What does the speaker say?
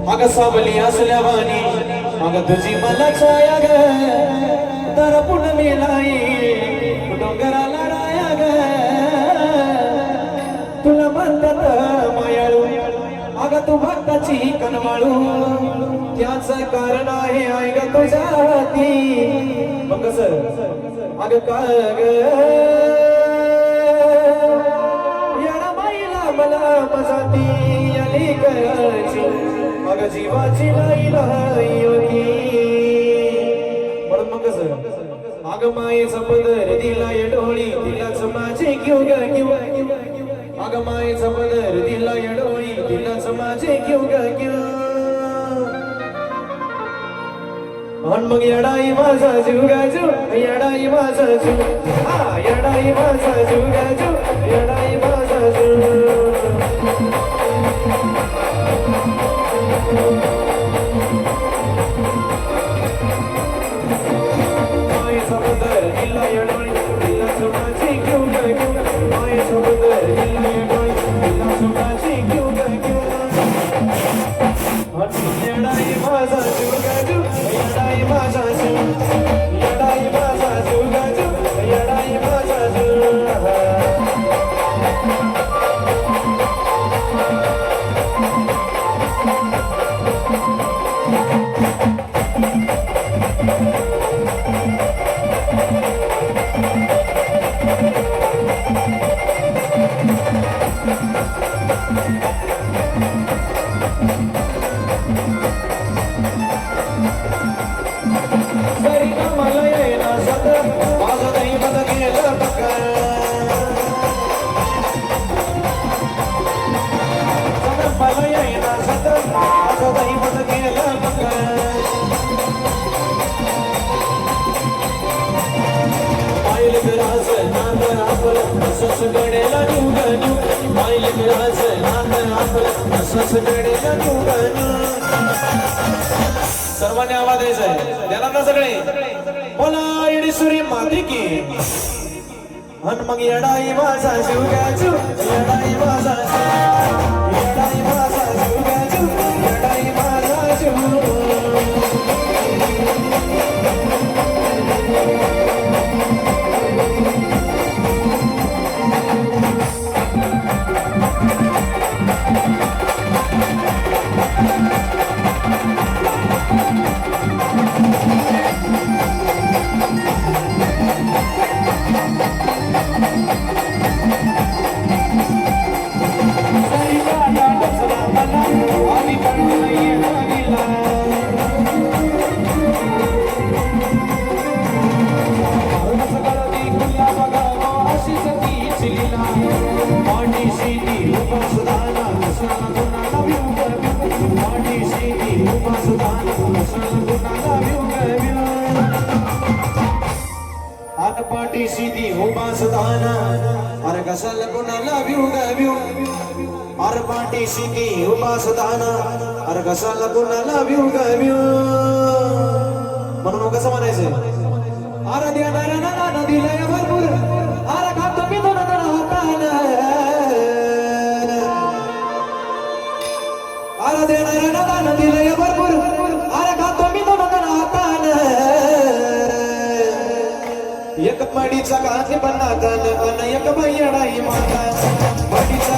अग सावली असल्यावानी अग तुझी मला छाया ग तर पुनमी लाई डोंगराला राया ग तुला म्हणतात मायाळू अग तू भक्ताची कनवाळू त्याच कारण आहे आई ग तुझ्या हाती मग कसं अग काय ग याला माईला मला मजाती याली करायची अग जीवाची नाही होती म्हणून मग कसं अग मायेचा पदर दिला या डोळी दिलाच माझे घेऊ ग घेऊ अग मायेचा पदर दिला या डोळी दिलाच माझे घेऊ ग घेऊ आणि मग येडाई माझा जीव गाजू येडाई माझा जीव हा येडाई माझा जीव गाजू येडाई माझा जीव मायेचा पदर दिला या डोळी दिलाच माझे घेऊ ग घेऊ मायेचा पदर दिला या डोळी दिलाच माझे घेऊ ग घेऊ येडाई माझा जीव गाजू येडाई माझा जीव येडाई माझा जीव गाजू येडाई माझा जीव सर्वांनी आवाज द्यायचा आहे त्याला ना सगळे बोला येडी सुरी माती की हन मग येडाई माझा जीव गाजू येडाई माझा येडाई माझा जीव गाजू येडाई माझा जीव पाटी सीधी उभा सुधाना अरे कशाला कोणाला व्यू गाव्यू अरे पाटी सीधी उभा सुधाना अरे कशाला कोणाला व्यू गाव्यू म्हणून कसं म्हणायचं अरे देणारा ना दिलंय भरपूर अरे खातो मी दोन हाताना अरे देणारा ना दिलंय भरपूर अरे खातो मी दोन हाताना एक मडीचा कान बना कान अन एक बैडाई माता